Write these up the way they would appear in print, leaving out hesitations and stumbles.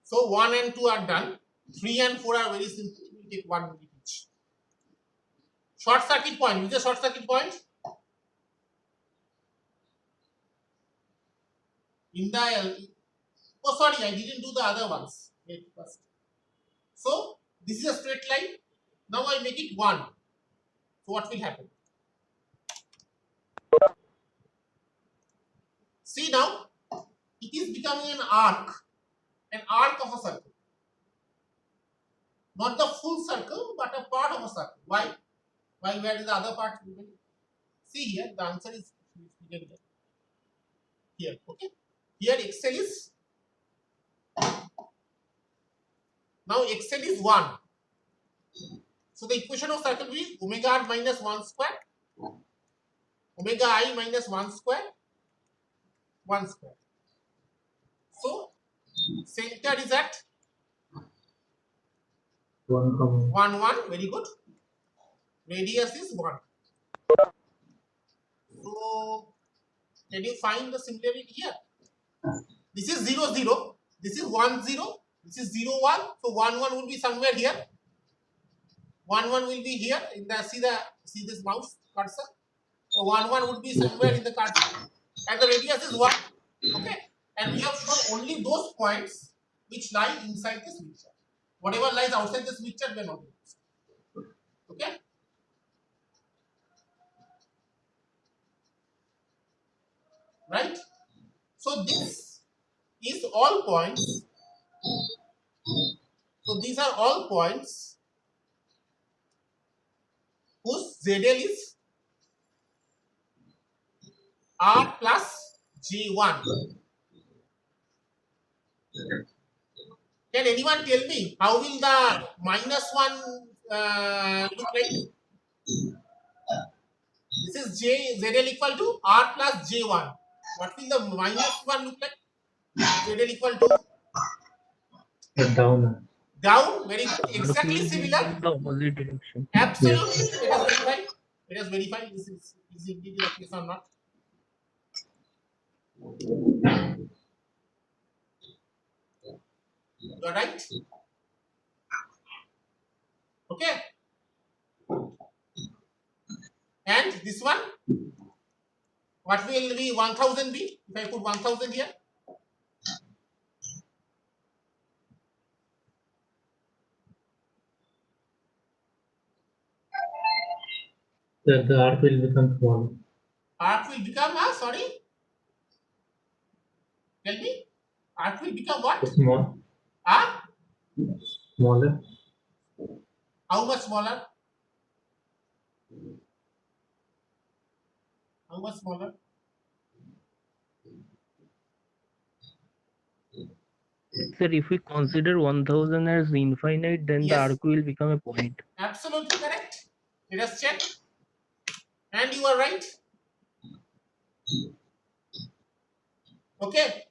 So 1 and 2 are done. 3 and 4 are very simple. We take 1 minute each. Short circuit point. Use a short circuit point. In the oh sorry, I didn't do the other ones. Wait first. So this is a straight line. Now I make it 1. So what will happen? See now, it is becoming an arc of a circle. Not the full circle, but a part of a circle. Why? Why? Where is the other part? See here, the answer is here. Okay. Here XL is now XL is 1. So the equation of circle will be omega r minus 1 square, omega I minus 1 square, 1 square. So center is at 1, 1. Very good. Radius is 1. So can you find the similarity here? This is 0, 0. This is 1, 0. This is 0, 1. So 1, 1 will be somewhere here. 1, 1 will be here. In the see this mouse cursor. So 1, 1 would be somewhere in the cursor, and the radius is 1. Okay. And we have shown only those points which lie inside the switch chart. Whatever lies outside the switch chart, we are not used. Okay. Right. So this is all points. So these are all points whose ZL is R plus J1. Can anyone tell me how will the minus 1 look like? This is ZL equal to R plus J1. What will the minus 1 look like? ZL equal to down. Down. Very good. Exactly In similar. the opposite direction. Absolutely. Let us verify. Let us verify this is indeed the case or not. You are right. Okay. And this one, what will be 1000 be? If I put 1000 here, The arc will become small. arc will become sorry. Tell me, arc will become what? Small. Smaller. How much smaller? How much smaller? Sir, if we consider 1000 as infinite, then the Yes. arc will become a point. Absolutely correct. Let us check. And you are right. Okay.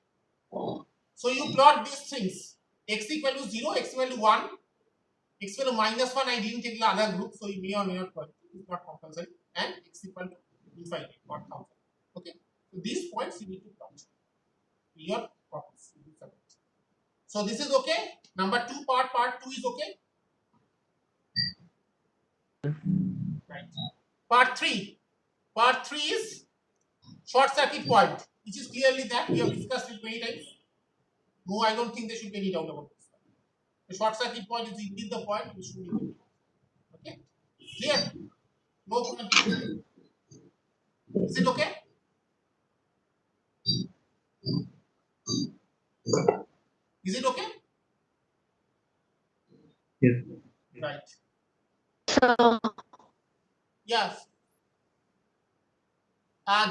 So you plot these things. X equal to 0, x equal to 1, x equal to minus 1. I didn't take the other group, so you may or may not qualify. It's not compulsory. And x equal to infinite, not 1000. Okay. So these points you need to plot. Your problems. So this is okay. Number 2 part 2 is okay. Right. Part 3. Part 3 is short circuit point, which is clearly that we have discussed it many times. No, I don't think there should be any doubt about this. The short circuit point is indeed the point which should be. Okay. Clear? No point. Is it okay? Is it okay? Yes. Right. Yes.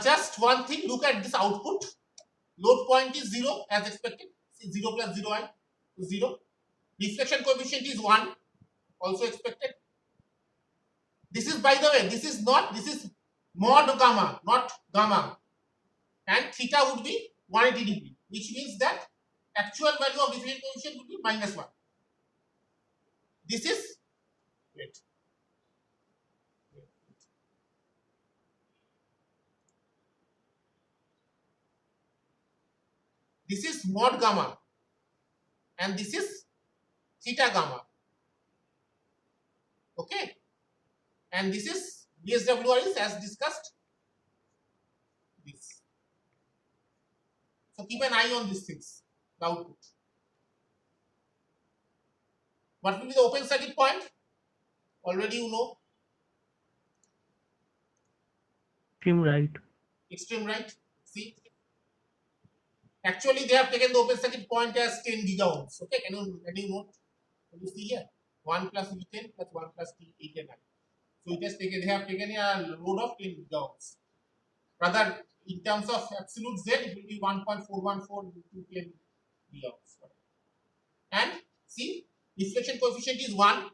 Just one thing, look at this output. Load point is 0 as expected. 0 plus 0 I 0. Reflection coefficient is 1, also expected. This is, by the way, this is mod gamma, not gamma. And theta would be 180 degree, which means that actual value of reflection coefficient would be minus 1. This is, wait. This is mod gamma, and this is theta gamma. Okay, and this is VSWR is as discussed this. So keep an eye on these things, the output. What will be the open circuit point? Already you know, Extreme right. extreme right. See, actually they have taken the open circuit point as 10 gigaohms. Okay, can you note? Can you see here? 1 plus E10 plus 1 plus T8 and 9. So it has taken, they have taken a load of 10 gigaohms. Rather, in terms of absolute Z, it will be 1.414 into 10 gigaohms. And see, deflection coefficient is 1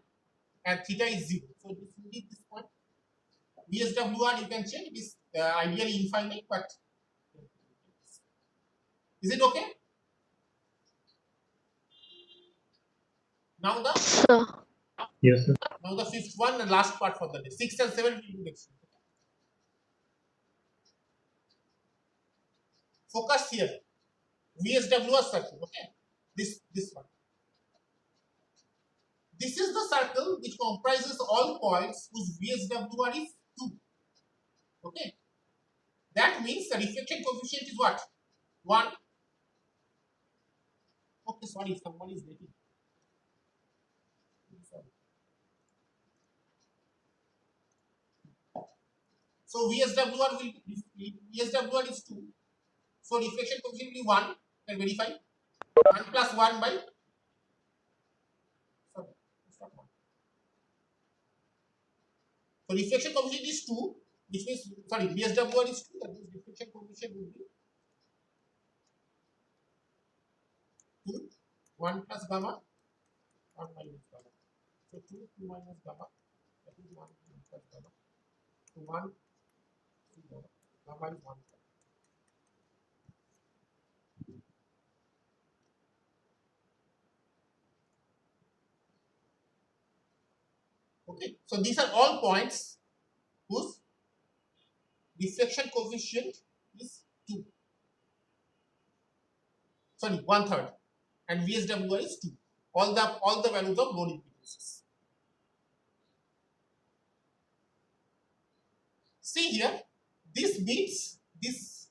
and theta is 0. So this will be this point. VSWR you can check, it is ideally infinite, but is it okay? Now the Sir. Yes, sir. now the fifth one and last part for the day. 6 and 7 will be next. Focus here. VSWR circle. Okay. This one. This is the circle which comprises all points whose VSWR is 2. Okay. That means the reflection coefficient is what? 1. Okay, sorry, someone is waiting. Sorry. So VSWR is 2. So reflection coefficient will be 1. Can verify. 1 plus 1 by. Sorry, it's not 1. So reflection coefficient is 2, which means sorry, VSWR is 2. That means reflection coefficient will be 2. 1 plus gamma, 1 minus gamma. So 2 minus gamma, that is 1 plus gamma. So 1 gamma, gamma is 1. Okay, so these are all points whose reflection coefficient is 2. Sorry, 1/3, and VSWR is 2. All the values of load impedances. See here, this beats this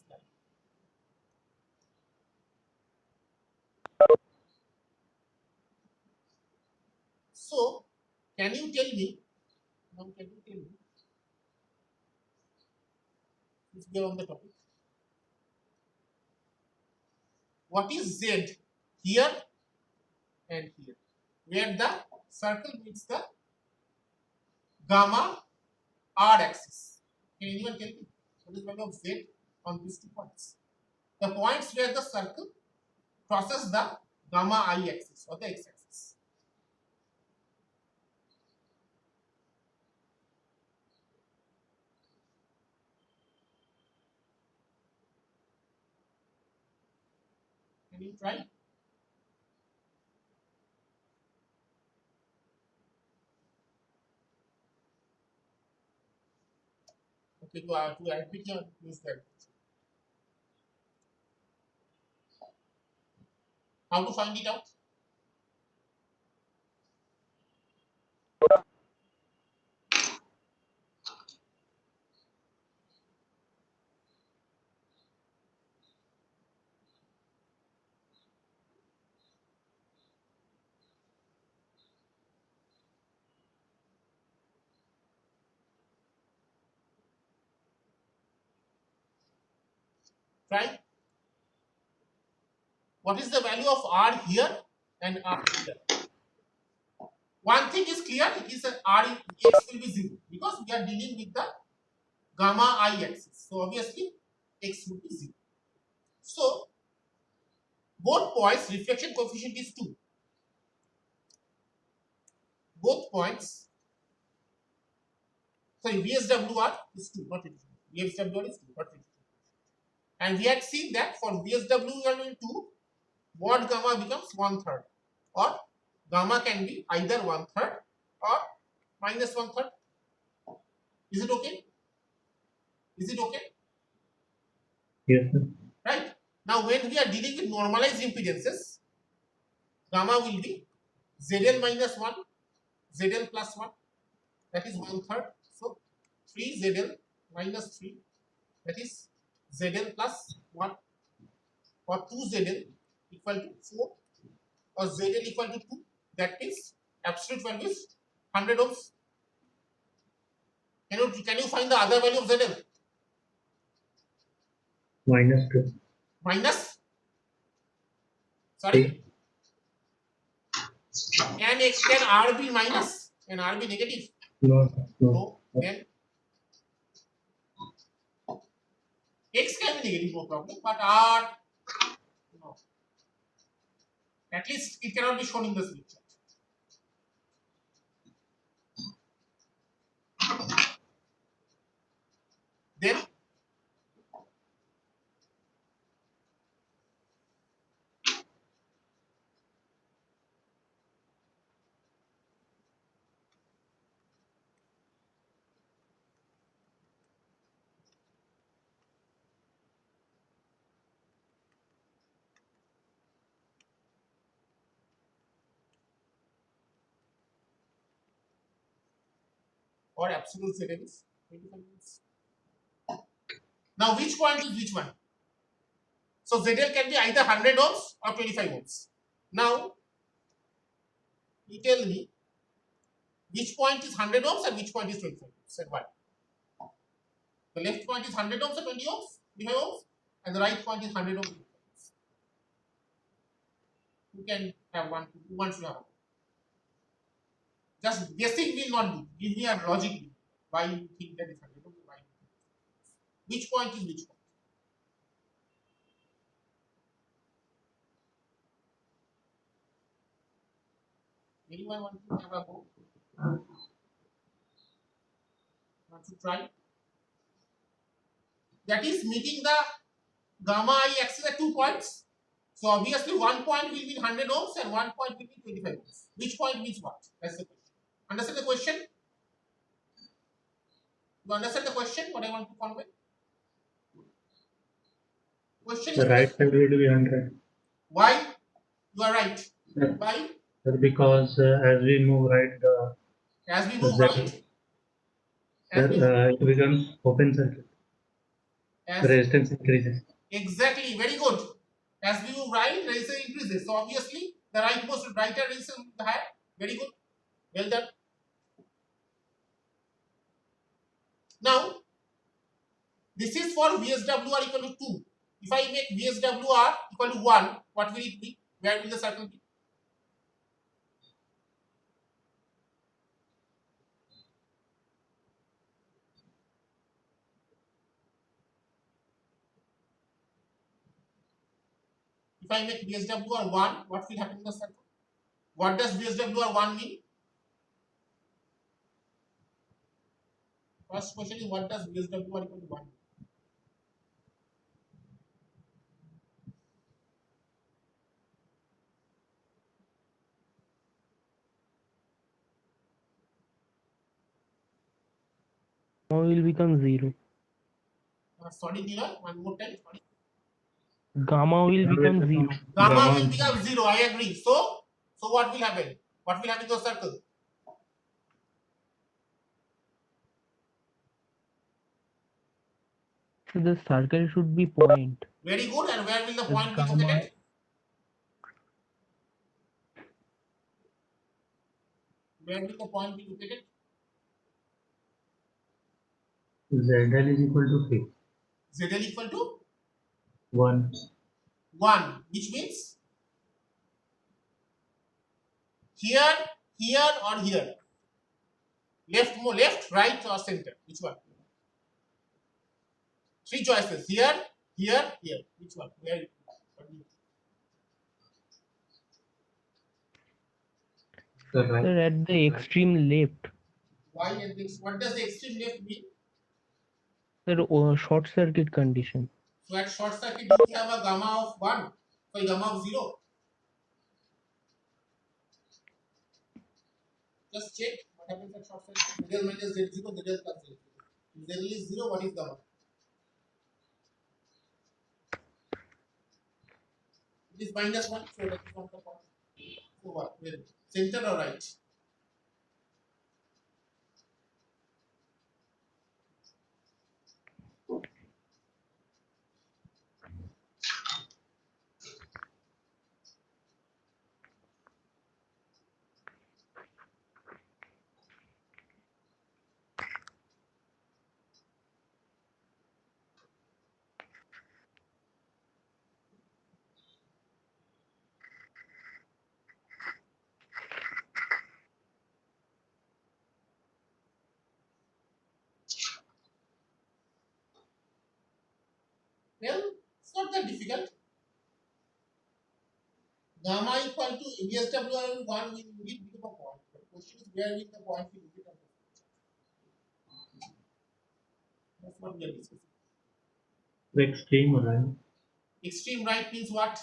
line. So, can you tell me? Now, can you tell me? Let's go on the topic. What is Z here and here, where the circle meets the gamma R axis? Can anyone tell me what is the value of Z on these 2 points? The points where the circle crosses the gamma I axis or the X axis. Can you try? Okay, to admit your use that. How to find it out? Try. What is the value of R here and R here? One thing is clear, it is that R X will be 0 because we are dealing with the gamma I axis. So obviously X will be 0. So both points reflection coefficient is 2. Both points, sorry, VSWR is 2, not 52. VSWR is 2, not 52. And we had seen that for VSWR 2, mod gamma becomes 1/3, or gamma can be either 1/3 or minus 1/3. Is it okay? Is it okay? Yes, sir. Right? Now, when we are dealing with normalized impedances, gamma will be ZL minus 1, ZL plus 1, that is 1/3. So 3 ZL minus 3, that is ZL plus 1, or 2 ZL equal to 4, or ZL equal to 2, that means absolute value is 100 ohms. Can you find the other value of ZL? -2. Minus? Sorry? Can R be minus? Can R be negative? No. No. Then X can be negative, no problem, but R, no. At least it cannot be shown in this picture. Then or absolute ZL is 25 ohms. Now which point is which one? So ZL can be either 100 ohms or 25 ohms. Now you tell me which point is 100 ohms and which point is 25 ohms and why. The left point is 100 ohms or 20 ohms, 25 ohms, and the right point is 100 ohms. You can have one should have one. Just guessing will not do. Give me a logic why you think that is 100 ohms. Why? Which point is which point? Anyone want to have a go? Want to try? That is meeting the gamma I axis at 2 points. So obviously one point will be 100 ohms and one point will be 25 ohms. Which point means what? That's the question. Understand the question? You understand the question? What I want to convey? Question The is right side will be 100. why? You are right. Yeah. Why? That's because as we move right, As we move the right, as we move, it becomes open circuit. The as resistance increases. exactly, very good. As we move right, resistance increases. So obviously, the rightmost brighter resistance will be higher. Very good. Well done. Now, this is for VSWR equal to 2. If I make VSWR equal to 1, what will it be? Where will the circle be? If I make VSWR 1, what will happen in the circle? What does VSWR 1 mean? First question is, what does VSWR equal to 1 mean? Gamma will become 0. Sorry, Neela, one more time. Sorry. Gamma will become 0. Gamma will become 0. I agree. So what will happen? What will happen to the circle? So the circle should be point. Very good. And where will the The point be gamma located? Where will the point be located? ZL is equal to 3. ZL equal to 1. 1, which means here, here, or here. Left, right, or center. Which one? 3 choices. Here, here, here. Which one? Where? What do you think? The right. Sir, at the extreme left. Why and this? What does the extreme left mean? Sir, short circuit condition. So at short circuit, you have a gamma of 1. Sorry, gamma of 0. Just check what happens at short circuit. ZL minus Z0, ZL plus Z0. If ZL is 0, what is gamma? It is -1, so that is not the point. Center or right? Well, it's not that difficult. Gamma equal to VSWR 1 will indeed become a point. The question is where will the point be located? That's what we are discussing. The extreme right. Extreme right means what?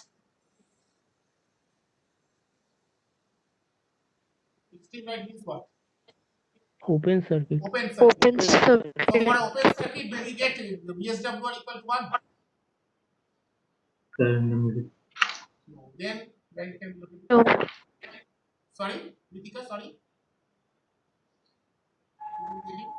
Extreme right means what? Open circuit. Open circuit. Open So circuit. for an open circuit, do we get the VSWR equal to 1? The in the middle. No. Then where it can be located? No. Sorry, Ritika, sorry. Couldn't hear you.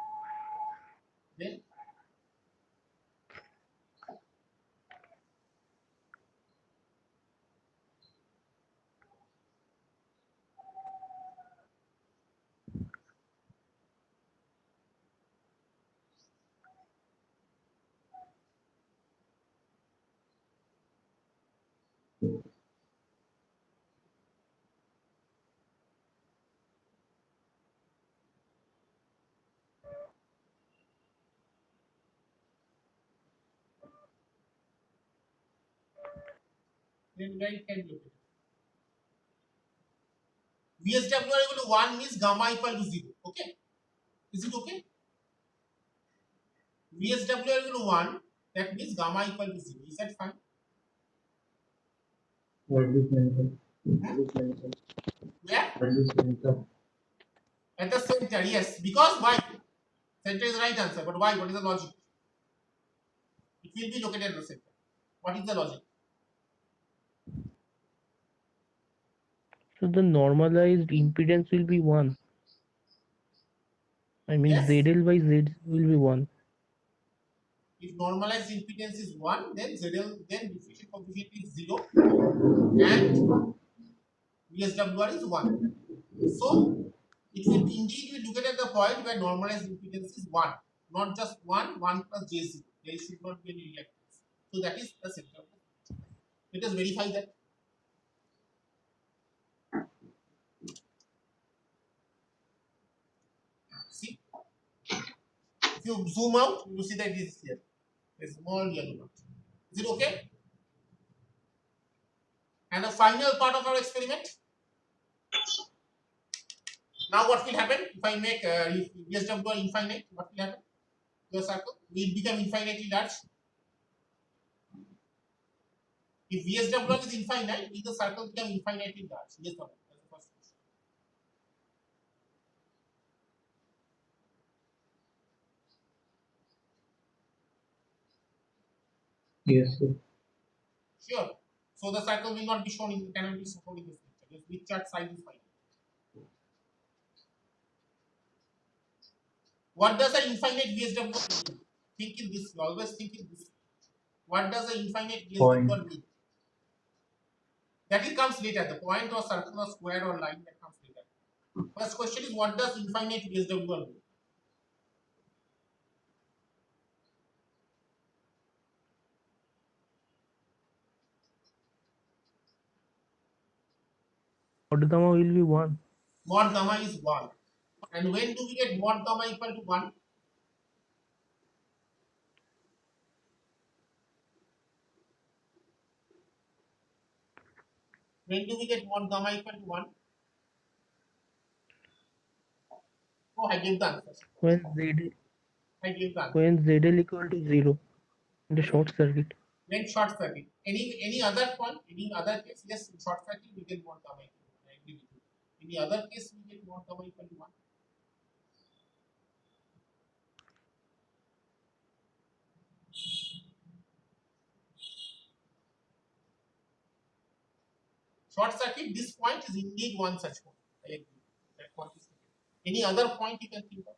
Then where it can be located? VSWR equal to 1 means gamma equal to 0. Okay? Is it okay? VSWR equal to 1, that means gamma equal to 0. Is that fine? What is the Where? What is the At the center, yes. Because why? Center is the right answer. But why? What is the logic? It will be located at the center. What is the logic? So the normalized impedance will be 1. I mean Yes. ZL by Z will be 1. If normalized impedance is 1, then ZL, then diffusion coefficient is 0 and VSWR is 1. So it will be indeed we look at the point where normalized impedance is 1, not just 1 plus J0. There should not be any reactance. So that is the center. Let us verify that. See, if you zoom out, you see that it is here. A small yellow dot. Is it okay? And the final part of our experiment. Now what will happen if I make VSWR infinite? What will happen? Your circle will become infinitely large. If VSWR is infinite, will the circle become infinitely large? Yes or no? That's the first question. Yes, sir. Sure. So the circle will not be shown in, cannot be shown in this picture. This big chart size is fine. What does an infinite VSWR mean? Think in this. Always think in this. What does an infinite VSWR mean? That it comes later. The point or circle or square or line that comes later. First question is what does infinite VSWR mean? Mod gamma will be 1. Mod gamma is 1. And when do we get mod gamma equal to 1? When do we get mod gamma equal to 1? Oh, I gave the answer. When ZL, I gave the answer. when ZL equal to 0 in the short circuit. When short circuit. Any other point, any other case, yes, in short circuit we get mod gamma equal to 1. I agree with you. Any other case we get mod gamma equal to 1. short circuit, this point is indeed one such point. I agree. That point is taken. Any other point you can think of?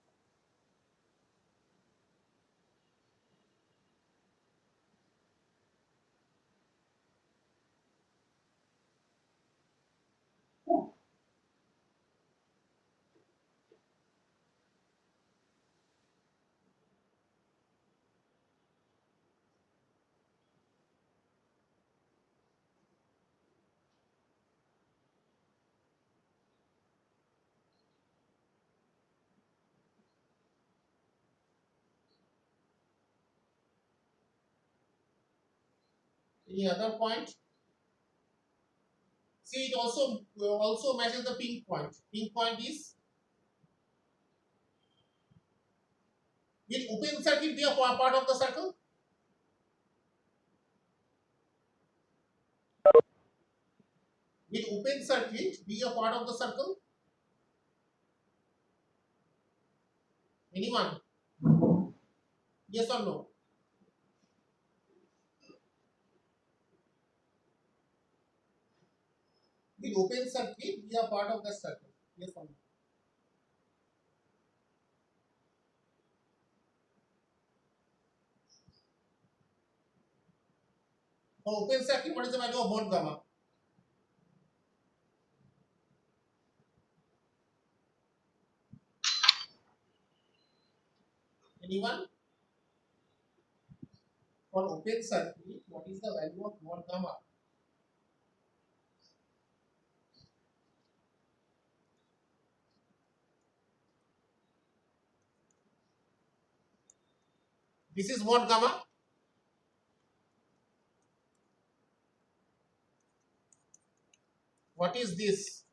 Any other point? See, it also matches the pink point. Pink point is, will open circuit be a part of the circle? Will open circuit be a part of the circle? Anyone? Yes or no? Will open circuit be a part of the circle? Yes or no? For open circuit, what is the value of mod gamma? Anyone? For open circuit, what is the value of mod gamma? This is mod gamma. What is this?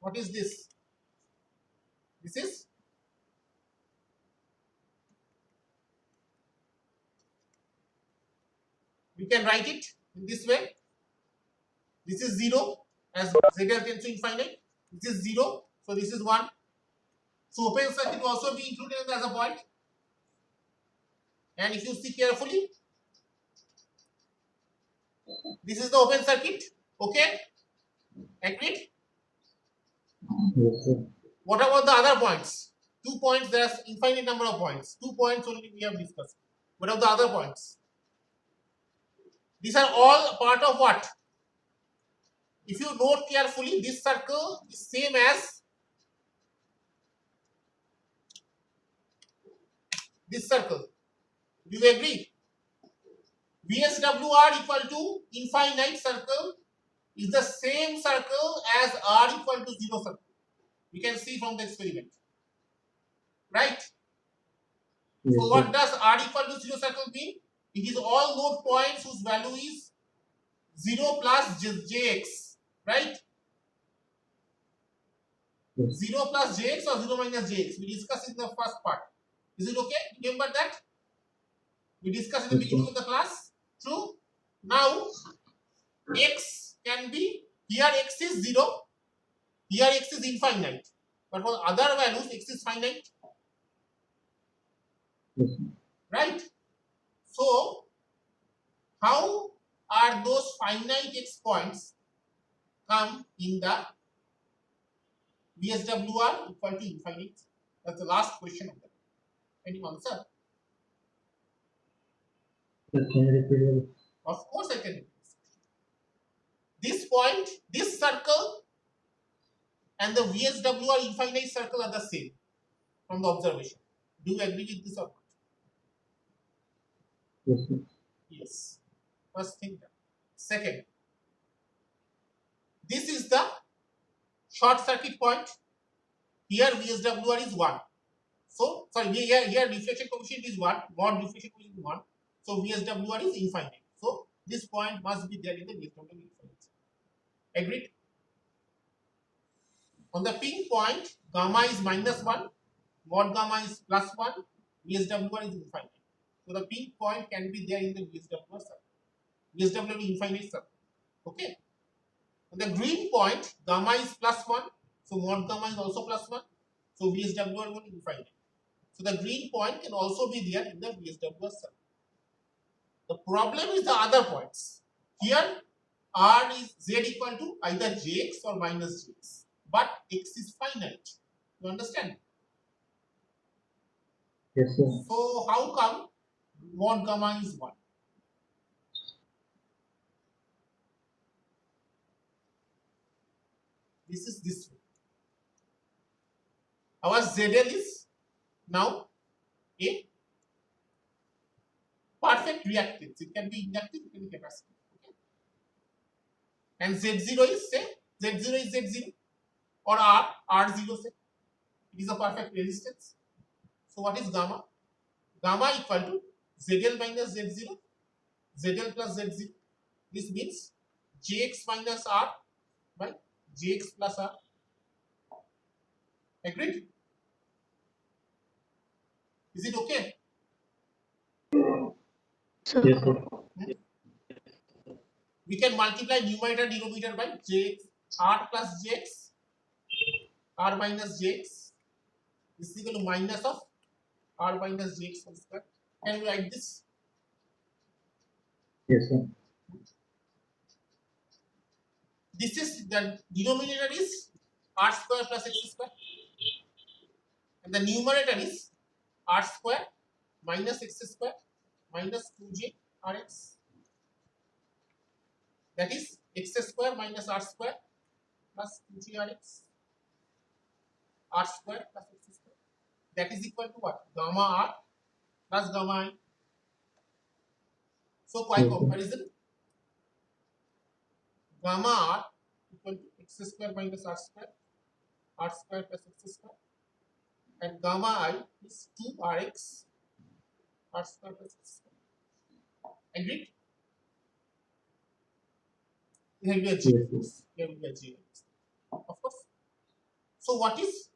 What is this? This is, we can write it in this way. This is 0 as ZL tends to infinite. This is 0, so this is 1. So open circuit will also be included as a point. And if you see carefully, this is the open circuit. Okay? Agreed? Yes, sir. What about the other points? 2 points, there's infinite number of points. 2 points only we have discussed. What are the other points? These are all part of what? If you note carefully, this circle is same as this circle. Do you agree? VSWR equal to infinite circle is the same circle as R equal to 0 circle. We can see from the experiment. Right? Yes, So what sir. does R equal to 0 circle mean? It is all node points whose value is 0 plus jx. Right? Yes. 0 plus jx or 0 minus jx. We discussed in the first part. Is it okay? Remember that? We discussed in the Yes, beginning sir. of the class. True? Now, x can be, here x is 0, here x is infinite. But for other values, x is finite. Yes, sir. Right? So, how are those finite x points come in the VSWR equal to infinite? That's the last question of that. Any answer? Sir, can you repeat it? Of course, I can. This point, this circle, and the VSWR infinite circle are the same from the observation. Do you agree with this or not? Yes, sir. Yes. First thing. Second, this is the short circuit point. Here VSWR is 1. So, sorry, here reflection coefficient is 1. Mod reflection coefficient is 1. So, VSWR is infinite. So, this point must be there in the VSWR infinite. Agreed? On the pink point, gamma is -1, mod gamma is +1, VSWR is infinite. So, the pink point can be there in the VSWR circle. VSWR is infinite circle. Okay? On the green point, gamma is +1, so mod gamma is also +1, so VSWR will be infinite. So the green point can also be there in the VSWR circle. The problem is the other points. Here R is Z equal to either Jx or minus Jx, but X is finite. You understand? Yes, sir. So how come mod gamma is 1? This is this way. Our ZL is now a perfect reactance. It can be inductive, it can be capacitive. Okay? And Z0 is say Z0 is Z0 or R0 say it is a perfect resistance. So what is gamma? Gamma equal to ZL minus Z0, ZL plus Z0. This means Jx minus R by Jx plus R. Agreed? Is it okay? Sir, Yes, sir. We can multiply numerator and denominator by Jx, R plus Jx, R minus Jx. This is equal to minus of R minus Jx whole square. Can we write this? Yes, sir. This is the denominator is R square plus X square, and the numerator is R square minus X square minus 2J Rx. That is X square minus R square plus 2J Rx. R square plus X square. That is equal to what? Gamma R plus gamma I. So by Yes, sir. comparison, gamma R equal to X square minus R square plus X square, and gamma I is 2Rx R square plus X square. Agreed? Here will be a G. Yes, Here will be a G. Of course. So what is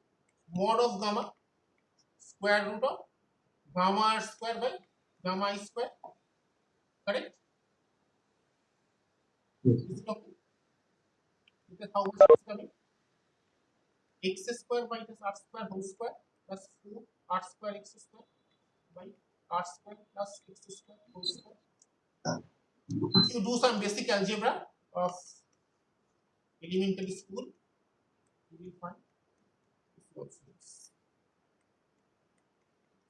mod of gamma? Square root of gamma R square by gamma I square. Correct? Yes. Is it okay? Look at how much is coming. X square minus R square whole square plus 4 R square X square by R square plus X square whole square. If you do some basic algebra of elementary school, you will find this works.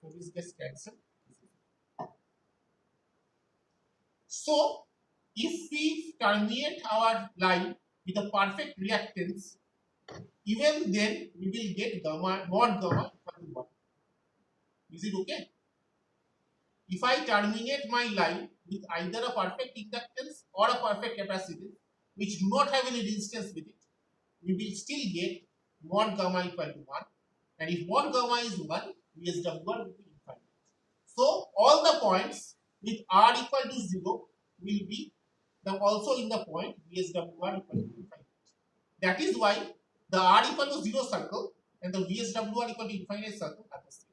So this gets cancelled. So if we terminate our line with a perfect reactance, even then we will get gamma mod gamma equal to 1. Is it okay? If I terminate my line with either a perfect inductance or a perfect capacitance, which do not have any resistance with it, we will still get mod gamma equal to 1. And if mod gamma is 1, VSW1 will be infinite. So all the points with R equal to 0 will be also in the point VSW1 equal to infinite. That is why the R equal to 0 circle and the VSW1 equal to infinite circle are the same.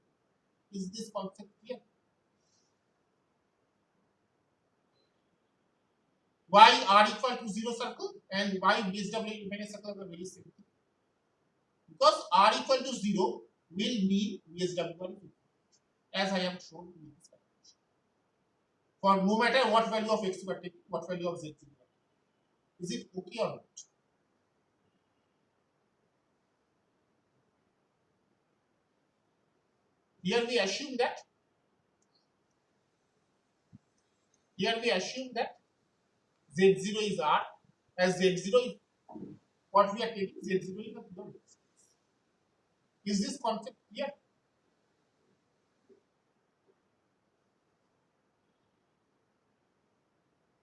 Is this concept clear? Why R equal to 0 circle and why VSW infinite circle are very same? Because R equal to 0 will mean VSW1 as I have shown in this calculation. For no matter what value of X you are taking, what value of Z you are taking. Is it okay or not? Here we assume that Z0 is R, as Z0 is what we are taking, Z0 is the pure resistance. Is this concept clear?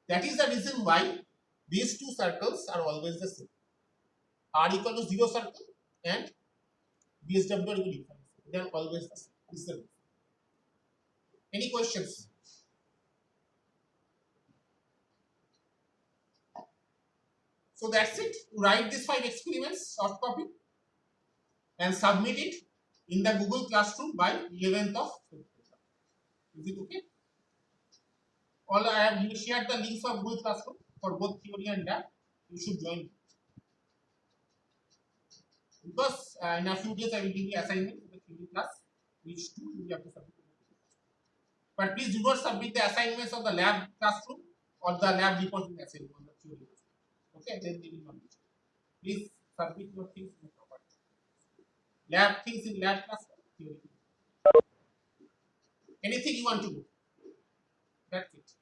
That is the reason why these two circles are always the same. R equal to 0 circle and VSW equal to infinite. They are always the same. This is the reason. Any questions? So that's it. Write these 5 experiments, soft copy, and submit it in the Google Classroom by 11th of September. Is it okay? All I have shared the links of Google Classroom for both theory and lab. You should join. Because in a few days I will give you assignment for the theory class, which two you have to submit. But please do not submit the assignments of the lab classroom or the lab report in assembly on the theory. Okay, then they will not be. Please submit your things in the proper lab things in lab class theory. Anything you want to do. That's it.